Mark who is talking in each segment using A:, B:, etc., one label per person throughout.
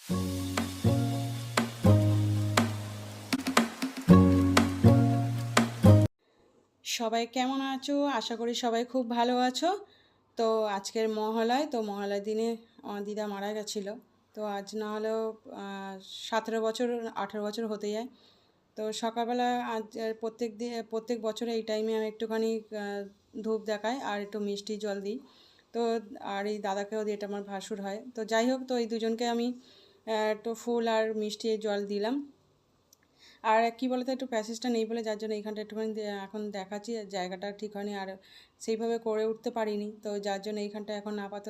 A: সবাই কেমন আছো? আশা করি সবাই খুব ভালো আছো। তো আজকের মহালয়, তো মহালয়ার দিনে আমার দিদা মারা গেছিলো। তো আজ না হলেও 17 বছর 18 বছর হতে যায়। তো সকালবেলা আজ প্রত্যেক বছরে এই টাইমে আমি একটুখানি ধূপ দেখাই আর একটু মিষ্টি জল দিই। তো আর এই দাদাকেও দিই, এটা আমার ভাসুর হয়। তো যাই হোক, তো এই দুজনকে আমি একটু ফুল আর মিষ্টি জল দিলাম। আর কী বলতো, একটু প্যাসেজটা নেই বলে যার জন্য এইখানটা একটুখানি এখন দেখাচ্ছি। জায়গাটা ঠিক হয়নি আর সেইভাবে করে উঠতে পারিনি, তো যার জন্য এইখানটা এখন আপাতত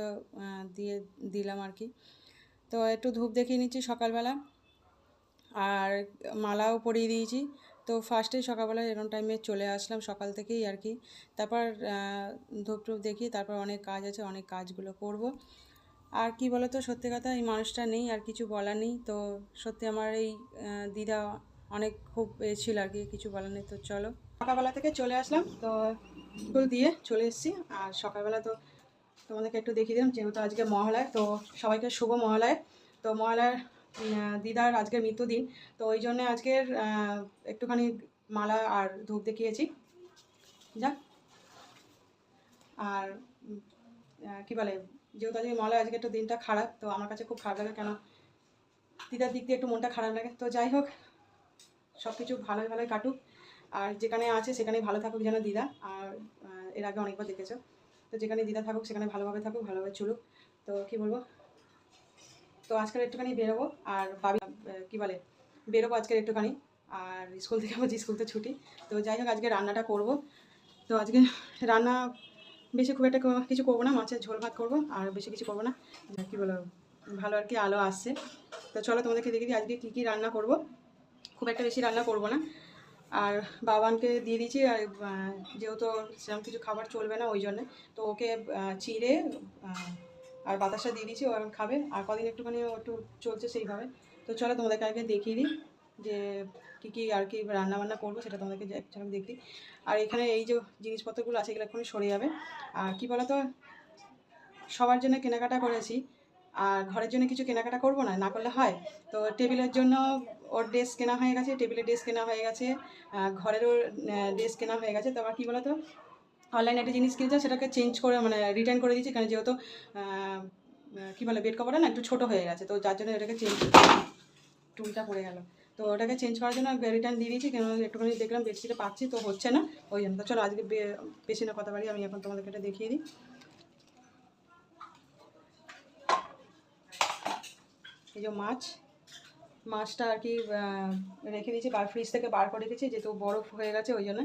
A: দিয়ে দিলাম আর কি। তো একটু ধূপ দেখিয়ে নিচ্ছি সকালবেলা, আর মালাও পরিয়ে দিয়েছি। তো ফার্স্টেই সকালবেলা এরকম টাইমে চলে আসলাম, সকাল থেকেই আর কি। তারপর ধূপ টুপ দেখিয়ে তারপর অনেক কাজ আছে, অনেক কাজগুলো করব। আর কি বলতো, সত্যি কথা এই মানুষটা নেই, আর কিছু বলার নেই। তো সত্যি আমার এই দিদা অনেক খুব ছিল আর কি, কিছু বলার নেই। তো চলো, সকালবেলা থেকে চলে আসলাম, তো স্কুল দিয়ে চলে এসেছি। আর সকালবেলা তো তোমাদেরকে একটু দেখিয়ে দিলাম, যেহেতু আজকে মহালয়, তো সবাইকে শুভ মহালয়। তো মহালয়ার দিদার আজকের মৃত্যুদিন, তো ওই জন্যে আজকের একটুখানি মালা আর ধূপ দেখিয়েছি। যাক, আর কী বলে, যেহেতু আজকে মহালয়, আজকে একটু দিনটা খারাপ, তো আমার কাছে খুব খারাপ লাগে, কেন দিদার দিক দিয়ে একটু মনটা খারাপ লাগে। তো যাই হোক, সব কিছু ভালোই ভালোই কাটুক, আর যেখানে আছে সেখানেই ভালো থাকুক যেন দিদা। আর এর আগে অনেকবার দেখেছো, তো যেখানে দিদা থাকুক সেখানে ভালোভাবে থাকুক, ভালোভাবে চলুক। তো কী বলবো, তো আজকাল একটুখানি বেরোবো, আর ভাবি কী বলে, বেরোবো আজকের একটুখানি। আর স্কুল থেকে বলছি, স্কুল তো ছুটি। তো যাই হোক, আজকে রান্নাটা করব। তো আজকে রান্না বেশি খুব একটা কিছু করবো না, মাছের ঝোল ভাত করবো, আর বেশি কিছু করবো না। কী বলো, ভালো আর কি আলো আসছে। তো চলো তোমাদেরকে দেখে দিই আজকে কী কী রান্না করব। খুব একটা বেশি রান্না করব না। আর বাবানকে দিয়ে দিয়েছি, আর যেহেতু সেরকম কিছু খাবার চলবে না ওই জন্যে, তো ওকে চিড়ে আর বাতাসা দিয়ে দিয়েছি, ও এখন খাবে। আর কদিন একটুখানি একটু চলছে সেইভাবে। তো চলো তোমাদেরকে আগে দেখিয়ে দিই যে কী কী আর কি রান্নাবান্না করবো, সেটা তোমাদেরকে একটু দেখি। আর এখানে এই যে জিনিসপত্রগুলো আছে, এগুলো এক্ষুনি সরে যাবে। আর কী বলো তো, সবার জন্য কেনাকাটা করেছি, আর ঘরের জন্য কিছু কেনাকাটা করবো না, না করলে হয়। তো টেবিলের জন্য ওর ড্রেস কেনা হয়ে গেছে, টেবিলের ড্রেস কেনা হয়ে গেছে, ঘরেরও ড্রেস কেনা হয়ে গেছে। তো আবার কী বলো তো, অনলাইনে একটা জিনিস কিনছে, সেটাকে চেঞ্জ করে মানে রিটার্ন করে দিয়েছি, কারণ যেহেতু কী বলে, বেড কভারটা না একটু ছোটো হয়ে গেছে, তো যার জন্য এটাকে চেঞ্জ, টুলটা পড়ে গেল। তো ওটাকে চেঞ্জ করার জন্য রিটার্ন দিয়ে দিয়েছি, কেন একটুখানি দেখলাম বেডশিটে পাচ্ছি তো হচ্ছে না, ওই জন্য। তো চলো আজকে বেশি না কথা বাড়ি, আমি এখন তোমাদেরকে এটা দেখিয়ে দিই। এই যে মাছটা আর কি রেখে দিয়েছি, ফ্রিজ থেকে বার করে রেখেছি, যেহেতু বরফ হয়ে গেছে ওই জন্য।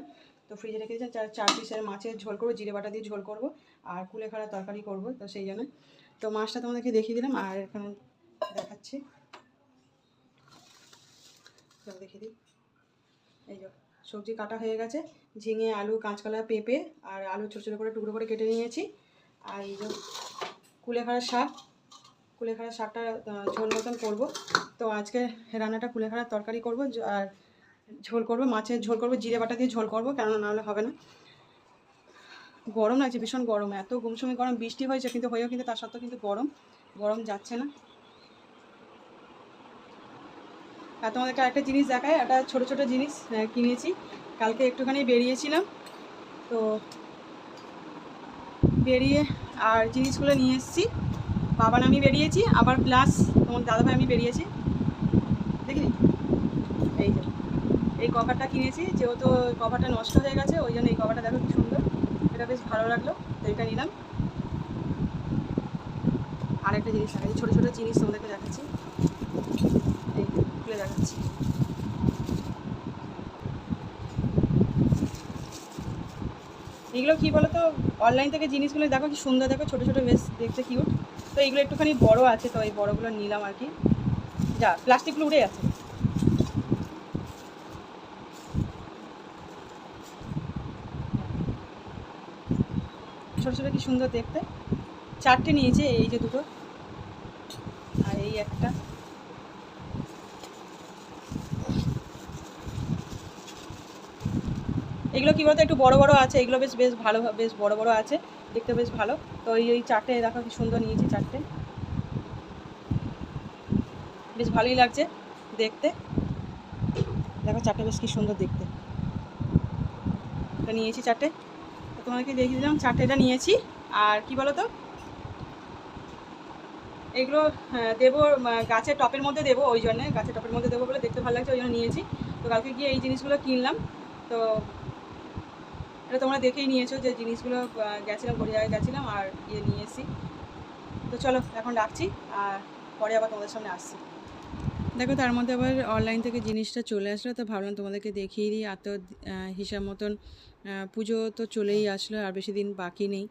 A: তো ফ্রিজে রেখে দিয়েছি, 4 পিসের মাছের ঝোল করবো, জিরে বাটা দিয়ে ঝোল করবো, আর কুলেখাড়া তরকারি করবো, তো সেই জন্য। তো মাছটা তোমাদেরকে দেখিয়ে দিলাম, আর এখানে দেখাচ্ছি, দেখিয়ে দিই। এই যে সবজি কাটা হয়ে গেছে, ঝিঙে, আলু, কাঁচকলা, পেঁপে, আর আলু ছোটো ছোটো করে টুকরো করে কেটে নিয়েছি। আর এই যে কুলেখাড়ার শাকটা ঝোল মতন করবো। তো আজকে রান্নাটা কুলেখাড়ার তরকারি করবো, আর ঝোল করবো, মাছের ঝোল করবো, জিরে বাটা দিয়ে ঝোল করবো, কেননা নাহলে হবে না। গরম লাগছে, ভীষণ গরম, এত গুমসুমি গরম। বৃষ্টি হয়েছে কিন্তু, হয়েও কিন্তু তার সত্ত্বেও কিন্তু গরম যাচ্ছে না। আর তোমাদেরকে আরেকটা জিনিস দেখায়, একটা ছোটো ছোটো জিনিস কিনেছি, কালকে একটুখানি বেরিয়েছিলাম, তো বেরিয়ে আর জিনিসগুলো নিয়ে এসেছি। বাবান আমি বেরিয়েছি, আবার প্লাস তোমার দাদাভাই আমি বেরিয়েছি, দেখিনি। এই যে এই কভারটা কিনেছি, যেহেতু কভারটা নষ্ট হয়ে গেছে ওই জন্য এই কভারটা দেখো কি সুন্দর, এটা বেশ ভালো লাগলো, তো এটা নিলাম। আরেকটা জিনিস দেখাচ্ছি, ছোটো ছোটো জিনিস তোমাদেরকে দেখাচ্ছি, এই খুলে দেখাচ্ছি। এগুলো কী বলো তো, অনলাইন থেকে জিনিসগুলো দেখো কি সুন্দর, দেখো ছোটো ছোটো, বেশ দেখতে কিউট। তো এইগুলো একটুখানি বড় আছে, তো এই বড়গুলো নিলাম আর কি। যা প্লাস্টিকগুলো উড়ে আছে, ছোটো ছোটো কি সুন্দর দেখতে। 4টে নিয়েছে, এই যে 2টো, আর এই একটা। এগুলো কী বলতো, একটু বড় বড় আছে, এগুলো বেশ ভালো, বেশ বড় বড় আছে, দেখতে বেশ ভালো। তো এই 4টে দেখো কি সুন্দর নিয়েছি, 4টে। বেশ ভালোই লাগছে দেখতে। দেখো চারটে বেশ কি সুন্দর দেখতে। এটা নিয়েছি চারটে, তো তোমাদেরকে দেখিয়ে দিলাম চারটে এটা নিয়েছি। আর কি বলো তো, এগুলো দেবো গাছের টপের মধ্যে দেবো, ওই জন্যে গাছের টপের মধ্যে দেবো বলে দেখতে ভালো লাগছে, ওই জন্য নিয়েছি। তো কালকে গিয়ে এই জিনিসগুলো কিনলাম। তো এটা তোমরা দেখেই নিয়েছো যে জিনিসগুলো গেছিলাম, গড়িয়ায় গেছিলাম আর নিয়ে এসেছি। তো চলো এখন রাখছি, আর পরে আবার তোমাদের সামনে আসছি। দেখো তার মধ্যে আবার অনলাইন থেকে জিনিসটা চলে আসলো, তো ভাবলাম তোমাদেরকে দেখিয়ে দিই। আর তো হিসাব মতন পুজো তো চলেই আসলো, আর বেশি দিন বাকি নেই।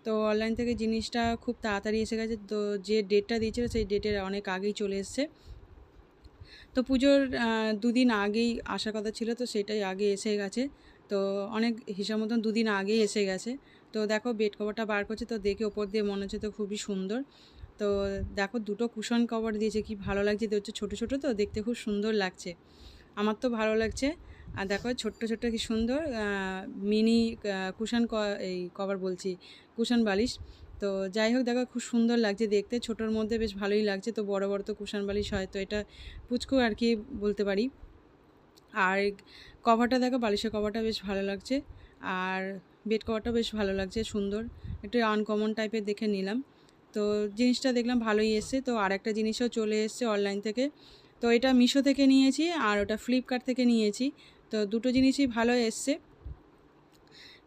A: তো অনলাইন থেকে জিনিসটা খুব তাড়াতাড়ি এসে গেছে। তো যে ডেটটা দিয়েছিল সেই ডেটের অনেক আগেই চলে এসছে। তো পুজোর 2 দিন আগেই আসার কথা ছিল, তো সেটাই আগে এসে গেছে। তো অনেক হিসাব মতন 2 দিন আগেই এসে গেছে। তো দেখো বেড কভারটা বার করছে, তো দেখে ওপর দিয়ে মনে হচ্ছে তো খুবই সুন্দর। তো দেখো দুটো কুশন কভার দিয়েছে, কি ভালো লাগছে। তো হচ্ছে ছোটো ছোটো, তো দেখতে খুব সুন্দর লাগছে, আমার তো ভালো লাগছে। আর দেখো ছোট্ট ছোট্ট কি সুন্দর মিনি কুশন, এই কভার বলছি, কুশন বালিশ। তো যাই হোক দেখো খুব সুন্দর লাগছে দেখতে, ছোটোর মধ্যে বেশ ভালোই লাগছে। তো বড় বড় তো কুশন বালিশ হয়, তো এটা পুচকু আর কি বলতে পারি। আর কভারটা দেখো, বালিশের কভারটা বেশ ভালো লাগছে, আর বেড কভারটা বেশ ভালো লাগছে, সুন্দর একটু আনকমন টাইপের দেখে নিলাম। তো জিনিসটা দেখলাম ভালোই এসছে। তো আর একটা জিনিসও চলে এসছে অনলাইন থেকে। তো এটা মিশো থেকে নিয়েছি, আর ওটা ফ্লিপকার্ট থেকে নিয়েছি। তো দুটো জিনিসই ভালো এসছে।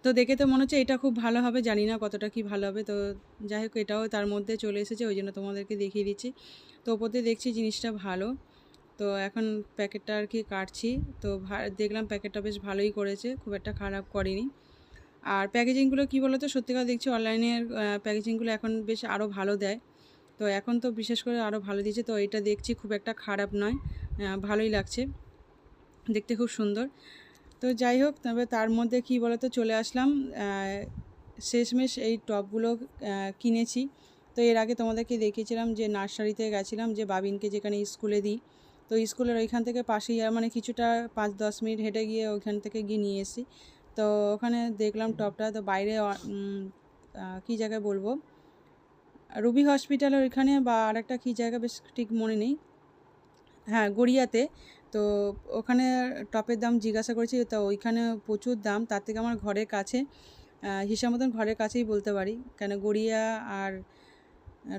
A: তো দেখে তো মনে হচ্ছে এটা খুব ভালো হবে, জানি না কতটা কি ভালো হবে। তো যাই হোক এটাও তার মধ্যে চলে এসেছে, ওই জন্য তোমাদেরকে দেখিয়ে দিচ্ছি। তো ওপর দিয়ে দেখছি জিনিসটা ভালো। তো এখন প্যাকেটটা আর কি কাটছি। তো দেখলাম প্যাকেটটা বেশ ভালোই করেছে, খুব একটা খারাপ করেনি। আর প্যাকেজিংগুলো কী বলো তো, সত্যি কথা দেখছি অনলাইনের প্যাকেজিংগুলো এখন বেশ আরও ভালো দেয়। তো এখন তো বিশেষ করে আরও ভালো দিয়েছে। তো এটা দেখছি খুব একটা খারাপ নয়, ভালোই লাগছে দেখতে, খুব সুন্দর। তো যাই হোক, তবে তার মধ্যে কী বলো তো, চলে আসলাম শেষমেশ এই টবগুলো কিনেছি। তো এর আগে তোমাদেরকে দেখিয়েছিলাম যে নার্সারিতে গেছিলাম, যে বাবিনকে যেখানে স্কুলে দিই। তো স্কুলের ওইখান থেকে পাশেই, মানে কিছুটা 5-10 মিনিট হেঁটে গিয়ে ওইখান থেকে গিয়ে নিয়ে এসেছি। তো ওখানে দেখলাম টবটা, তো বাইরে কী জায়গায় বলবো, রুবি হসপিটালের ওইখানে, বা আর একটা কী জায়গা বেশ ঠিক মনে নেই, হ্যাঁ গড়িয়াতে। তো ওখানে টপের দাম জিজ্ঞাসা করেছি, তো ওইখানে প্রচুর দাম। তার থেকে আমার ঘরের কাছে, হিসাব মতন ঘরের কাছেই বলতে পারি, কেন গড়িয়া আর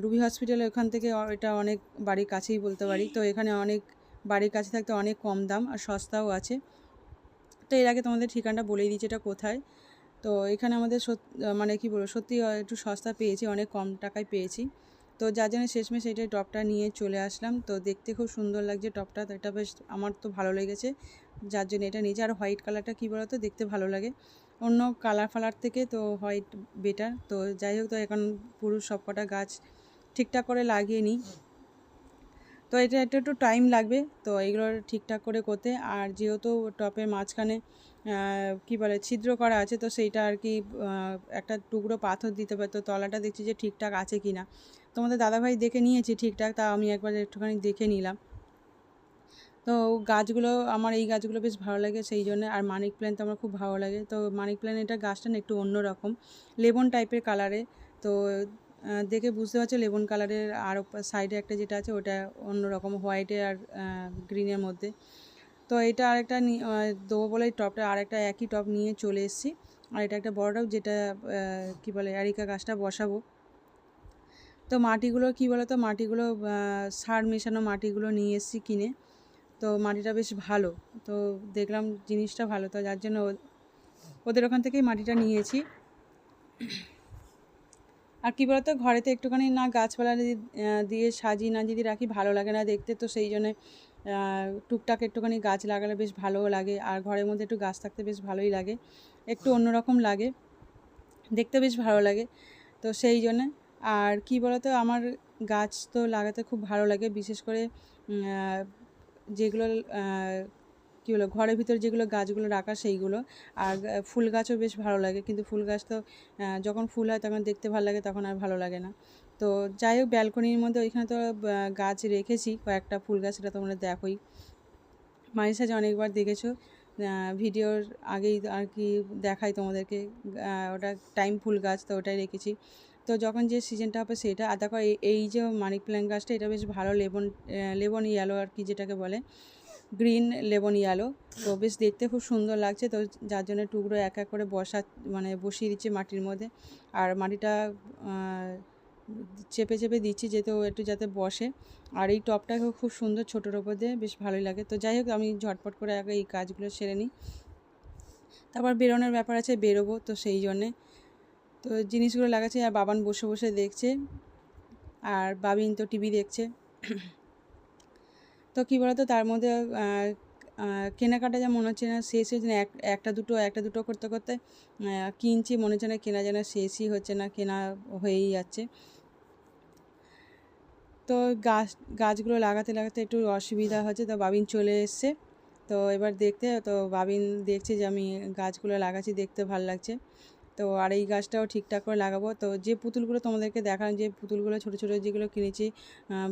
A: রুবি হসপিটালে ওখান থেকে এটা অনেক বাড়ির কাছেই বলতে পারি। তো এখানে অনেক বাড়ির কাছে থাকতে অনেক কম দাম আর সস্তাও আছে। তো এর আগে তোমাদের ঠিকানাটা বলেই দিচ্ছি এটা কোথায়। তো এখানে আমাদের মানে কি বলবো, সত্যি একটু সস্তা পেয়েছি, অনেক কম টাকায় পেয়েছি। তো যার জন্য শেষমেশ এটাই টপটা নিয়ে চলে আসলাম। তো দেখতে খুব সুন্দর লাগছে টপটা, তো এটা বেশ আমার তো ভালো লেগেছে, যার জন্য এটা নিয়েছি। আর হোয়াইট কালারটা কী বলো তো, দেখতে ভালো লাগে অন্য কালার ফালার থেকে, তো হোয়াইট বেটার। তো যাই হোক, তো এখন পুরো সব কটা গাছ ঠিকঠাক করে লাগিয়ে নিই। তো এটা একটু টাইম লাগবে তো এইগুলো ঠিকঠাক করে করতে। আর যেহেতু টপের মাঝখানে কী বলে ছিদ্র করা আছে, তো সেইটা আর কি একটা টুকরো পাথর দিতে পারে। তো তলাটা দেখছি যে ঠিকঠাক আছে কি না, তোমাদের দাদাভাই দেখে নিয়েছি ঠিকঠাক, তা আমি একবার একটুখানি দেখে নিলাম। তো গাছগুলো, আমার এই গাছগুলো বেশ ভালো লাগে সেই জন্য। আর মানি প্ল্যান্ট তো আমার খুব ভালো লাগে। তো মানি প্ল্যান্ট এটা গাছটা না একটু অন্যরকম, লেমন টাইপের কালারে। তো দেখে বুঝতে পারছো লেমন কালারের। আর সাইডে একটা যেটা আছে ওটা অন্যরকম, হোয়াইটে আর গ্রিনের মধ্যে। তো এটা আরেকটা দেবো বলে টপটা আরেকটা একই টপ নিয়ে চলে এসেছি। আর এটা একটা বড় টপ, যেটা কী বলে অ্যারিকা গাছটা বসাবো। তো মাটিগুলো কী বলো তো, মাটিগুলো সার মেশানো মাটিগুলো নিয়ে এসেছি কিনে। তো মাটিটা বেশ ভালো, তো দেখলাম জিনিসটা ভালো, তো যার জন্য ওদের ওখান থেকেই মাটিটা নিয়েছি। আর কী বলতো, ঘরেতে একটুখানি না গাছপালা দিয়ে সাজিয়ে না যদি রাখি ভালো লাগে না দেখতে। তো সেই জন্যে টুকটাক একটুখানি গাছ লাগালে বেশ ভালোও লাগে। আর ঘরের মধ্যে একটু গাছ থাকতে বেশ ভালোই লাগে, একটু অন্যরকম লাগে দেখতে, বেশ ভালো লাগে। তো সেই জন্যে। আর কী বলতো, আমার গাছ তো লাগাতে খুব ভালো লাগে, বিশেষ করে যেগুলো কী বলো ঘরের ভিতরে যেগুলো গাছগুলো রাখা সেইগুলো। আর ফুল গাছও বেশ ভালো লাগে, কিন্তু ফুল গাছ তো যখন ফুল হয় তখন দেখতে ভালো লাগে, তখন আর ভালো লাগে না। তো যাই হোক, ব্যালকনির মধ্যে ওইখানে তো গাছ রেখেছি কয়েকটা ফুল গাছ, সেটা তোমরা দেখোই, মাঝে সাঝে অনেকবার দেখেছো ভিডিওর আগেই আর কি দেখাই তোমাদেরকে। ওটা টাইম ফুল গাছ, তো ওটাই রেখেছি। তো যখন যে সিজনটা হবে সেটা। আর দেখো এই যে মানি প্ল্যান্ট গাছটা, এটা বেশ ভালো লেবন ইয়েলো আর কি যেটাকে বলে, গ্রিন লেবন ইয়েলো। তো বেশ দেখতে খুব সুন্দর লাগছে। তো যার জন্য টুকরো এক এক করে বসিয়ে দিচ্ছি মাটির মধ্যে। আর মাটিটা চেপে চেপে দিচ্ছি যেহেতু একটু যাতে বসে। আর এই টবটাকেও খুব সুন্দর, ছোটোর ওপর দিয়ে বেশ ভালোই লাগে। তো যাই হোক, আমি ঝটপট করে আগে এই কাজগুলো সেরে নিই, তারপর বেরোনোর ব্যাপার আছে, বেরোবো। তো সেই জন্যে তো জিনিসগুলো লাগাচ্ছি। আর বাবান বসে বসে দেখছে, আর বাবিন তো টিভি দেখছে। তো কী বলতো, তার মধ্যে কেনাকাটা যা মনে হচ্ছে না শেষ হচ্ছে না, একটা দুটো করতে করতে কিনছি, মনে হচ্ছে না কেনা যেন শেষই হচ্ছে না, কেনা হয়েই যাচ্ছে। তো গাছগুলো লাগাতে লাগাতে একটু অসুবিধা হচ্ছে। তো বাবিন চলে এসছে, তো এবার দেখতে, তো বাবিন দেখছে যে আমি গাছগুলো লাগাচ্ছি, দেখতে ভালো লাগছে। তো আর এই গাছটাও ঠিকঠাক করে লাগাবো। তো যে পুতুলগুলো তোমাদেরকে দেখালাম, যে পুতুলগুলো ছোটো ছোটো যেগুলো কিনেছি,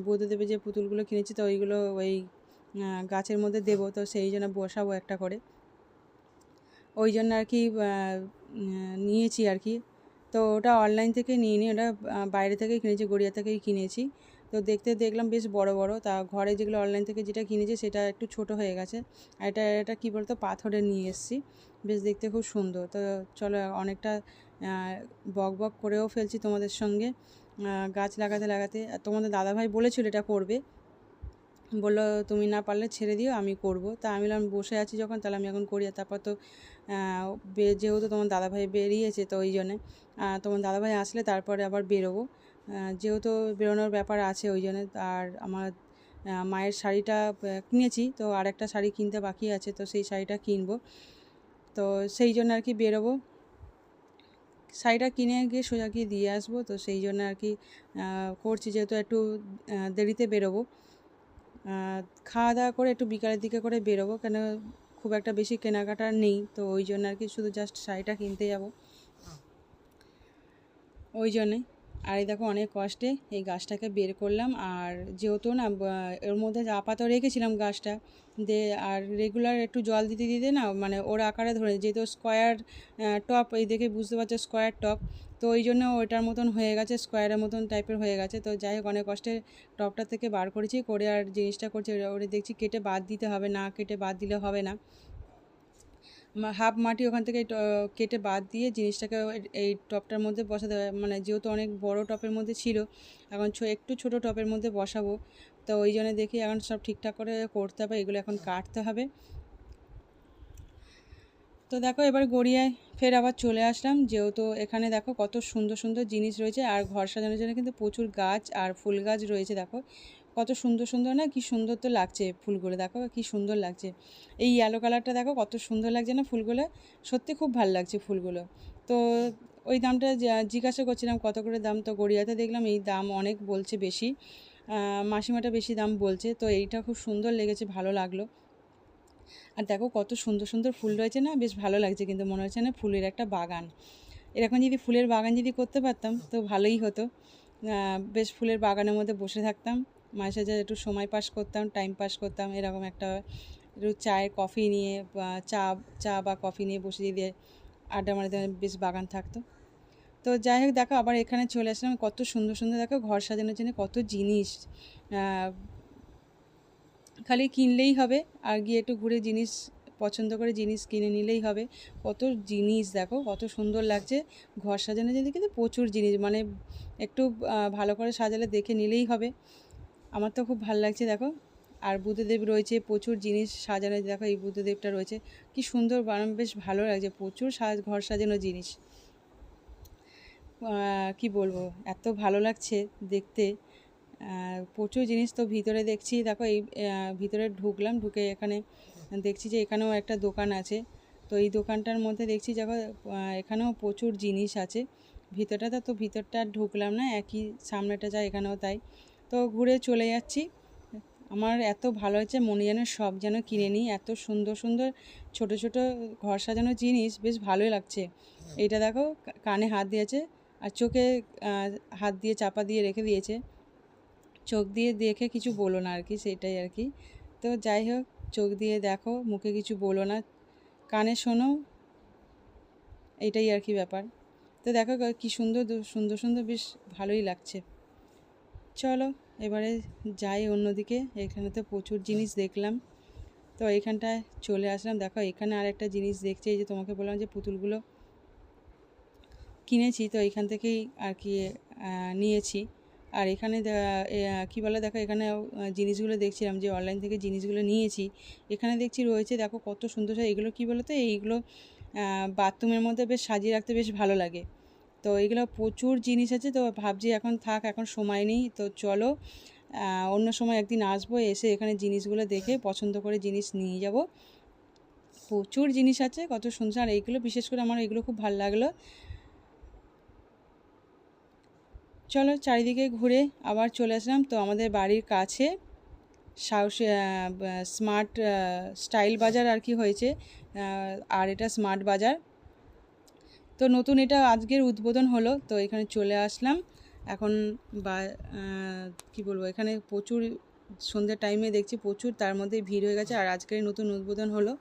A: বুদ্ধদেবের যে পুতুলগুলো কিনেছি, তো ওইগুলো ওই গাছের মধ্যে দেবো। তো সেই জন্য বসাবো একটা করে, ওই জন্য আর কি নিয়েছি আর কি। তো ওটা অনলাইন থেকে নিয়ে নিই, ওটা বাইরে থেকেই কিনেছি, গড়িয়া থেকেই কিনেছি। তো দেখলাম বেশ বড় বড়। তা ঘরে যেগুলো অনলাইন থেকে যেটা কিনেছি সেটা একটু ছোট হয়ে গেছে। আর এটা কী বলতো, পাথরের নিয়ে এসেছি, বেশ দেখতে খুব সুন্দর। তো চলো, অনেকটা বক করেও ফেলছি তোমাদের সঙ্গে গাছ লাগাতে লাগাতে। আর তোমাদের দাদাভাই বলেছিল এটা করবে, বললো তুমি না পারলে ছেড়ে দিও, আমি করব। তা আমি বললাম বসে আছি যখন, তাহলে আমি এখন করি। আর তারপর তো যেহেতু তোমার দাদাভাই বেরিয়েছে, তো ওই জন্যে তোমার দাদাভাই আসলে তারপরে আবার বেরোবো, যেহেতু বেরোনোর ব্যাপার আছে ওই জন্য। আর আমার মায়ের শাড়িটা কিনেছি, তো আর একটা শাড়ি কিনতে বাকি আছে, তো সেই শাড়িটা কিনবো। তো সেই জন্য আর কি বেরোবো, শাড়িটা কিনে গিয়ে সোজা গিয়ে দিয়ে আসবো। তো সেই জন্য আর কি করছি, যেহেতু একটু দেরিতে বেরোবো। খাওয়া দাওয়া করে একটু বিকালের দিকে করে বেরোবো, কেন খুব একটা বেশি কেনাকাটা নেই, তো ওই জন্য আর কি শুধু জাস্ট শাড়িটা কিনতে যাব, ওই জন্যে। আর এই দেখো, অনেক কষ্টে এই গাছটাকে বের করলাম। আর যেহেতু না এর মধ্যে আপাতত রেখেছিলাম গাছটা, আর রেগুলার একটু জল দিতে দিতে না, মানে ওর আকারে ধরে, যেহেতু স্কোয়ার টপ, এই দেখে বুঝতে পারছো স্কোয়ার টপ, তো ওই জন্য ওইটার মতন হয়ে গেছে, স্কোয়ারের মতন টাইপের হয়ে গেছে। তো যাই হোক, অনেক কষ্টে টপটা থেকে বার করেছি, করে আর জিনিসটা করছি, ওটা দেখছি কেটে বাদ দিতে হবে, না কেটে বাদ দিলে হবে না। হাফ মাটি ওখান থেকে কেটে বাদ দিয়ে জিনিসটাকে এই টপটার মধ্যে বসাতে হবে। মানে যেহেতু অনেক বড় টপের মধ্যে ছিল, এখন একটু ছোট টপের মধ্যে বসাবো। তো ওই জন্য দেখি এখন সব ঠিকঠাক করে করতে হবে, এগুলো এখন কাটতে হবে। তো দেখো, এবার গড়িয়ায় ফের আবার চলে আসলাম, যেহেতু এখানে দেখো কত সুন্দর সুন্দর জিনিস রয়েছে। আর ঘর সাজানোর জন্য কিন্তু প্রচুর গাছ আর ফুল গাছ রয়েছে। দেখো কত সুন্দর সুন্দর না, কি সুন্দর তো লাগছে ফুলগুলো, দেখো কি সুন্দর লাগছে। এই ইয়েলো কালারটা দেখো কত সুন্দর লাগছে না ফুলগুলো, সত্যি খুব ভালো লাগছে ফুলগুলো। তো ওই দামটা জিজ্ঞাসা করছিলাম কত করে দাম, তো গড়িয়াতে দেখলাম এই দাম অনেক বলছে বেশি, মাসিমাটা বেশি দাম বলছে। তো এইটা খুব সুন্দর লেগেছে, ভালো লাগলো। আর দেখো কত সুন্দর সুন্দর ফুল রয়েছে না, বেশ ভালো লাগছে, কিন্তু মনে হচ্ছে না ফুলের একটা বাগান। এরকম যদি ফুলের বাগান যদি করতে পারতাম তো ভালোই হতো, বেশ ফুলের বাগানের মধ্যে বসে থাকতাম, মাঝে সাঝে একটু সময় পাস করতাম, টাইম পাস করতাম, এরকম একটা একটু চায়ের কফি নিয়ে বা চা বা কফি নিয়ে বসে দিয়ে আড্ডা মারতে বেশ বাগান থাকতো। তো যাই হোক, দেখো আবার এখানে চলে আসলাম, কত সুন্দর সুন্দর দেখো ঘর সাজানোর জন্য কত জিনিস, খালি কিনলেই হবে, আর গিয়ে একটু ঘুরে জিনিস পছন্দ করে জিনিস কিনে নিলেই হবে। কত জিনিস দেখো, কত সুন্দর লাগছে ঘর সাজানোর জন্য, কিন্তু প্রচুর জিনিস, মানে একটু ভালো করে সাজালে দেখে নিলেই হবে। আমার তো খুব ভালো লাগছে দেখো। আর বুদ্ধদেব রয়েছে, প্রচুর জিনিস সাজানো, দেখো এই বুদ্ধদেবটা রয়েছে, কি সুন্দর বানানো, বেশ ভালো লাগছে, প্রচুর ঘর সাজানো জিনিস, কি বলবো, এত ভালো লাগছে দেখতে। প্রচুর জিনিস। তো ভিতরে দেখছি, দেখো এই ভিতরে ঢুকে এখানে দেখছি যে এখানেও একটা দোকান আছে। তো এই দোকানটার মধ্যে দেখছি দেখো এখানেও প্রচুর জিনিস আছে। ভিতরটা তো ভিতরটা ঢুকলাম না, একই সামনেটা যায়, এখানেও তাই। তো ঘুরে চলে যাচ্ছি। আমার এত ভালো হচ্ছে, মনে যেন সব যেন কিনে নিই, এত সুন্দর সুন্দর ছোট ছোট ঘর সাজানোর জিনিস, বেশ ভালোই লাগছে। এইটা দেখো কানে হাত দিয়েছে, আর চোখে হাত দিয়ে চাপা দিয়ে রেখে দিয়েছে, চোখ দিয়ে দেখে কিছু বলো না আর কি, সেটাই আর কি। তো যাই হোক, চোখ দিয়ে দেখো, মুখে কিছু বলো না, কানে শোনো, এইটাই আর কি ব্যাপার। তো দেখো কি সুন্দর সুন্দর সুন্দর, বেশ ভালোই লাগছে। চলো এবারে যাই অন্যদিকে। এখানে তো প্রচুর জিনিস দেখলাম, তো এখানটায় চলে আসলাম। দেখো এখানে আর একটা জিনিস দেখছি, এই যে তোমাকে বললাম যে পুতুলগুলো কিনেছি, তো এখান থেকেই আর কি নিয়েছি। আর এখানে কী বলে, দেখো এখানে জিনিসগুলো দেখছিলাম যে অনলাইন থেকে জিনিসগুলো নিয়েছি। এখানে দেখছি রয়েছে, দেখো কত সুন্দর। এগুলো কী বলো তো, এইগুলো বাথরুমের মধ্যে বেশ সাজিয়ে রাখতে বেশ ভালো লাগে। তো এগুলো প্রচুর জিনিস আছে, তো ভাবছি এখন থাক, এখন সময় নেই, তো চলো অন্য সময় একদিন আসবো, এসে এখানে জিনিসগুলো দেখে পছন্দ করে জিনিস নিয়ে যাব। প্রচুর জিনিস আছে, কত সুন্দর। আর এইগুলো বিশেষ করে আমার এগুলো খুব ভালো লাগলো। চলো চারিদিকে ঘুরে আবার চলে আসলাম। তো আমাদের বাড়ির কাছে স্মার্ট স্টাইল বাজার আর কি হয়েছে, আর এটা স্মার্ট বাজার। তো নতুন এটা আজকের উদ্বোধন হলো, তো এখানে চলে আসলাম এখন। বা কী বলবো, এখানে প্রচুর সন্ধ্যের টাইমে দেখছি প্রচুর, তার মধ্যে ভিড় হয়ে গেছে। আর আজকের নতুন উদ্বোধন হলো,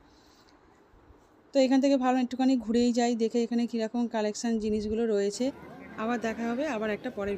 A: তো এখান থেকে ভালো একটুখানি ঘুরেই যাই, দেখে এখানে কীরকম কালেকশান জিনিসগুলো রয়েছে। আবার দেখা হবে আবার একটা পরের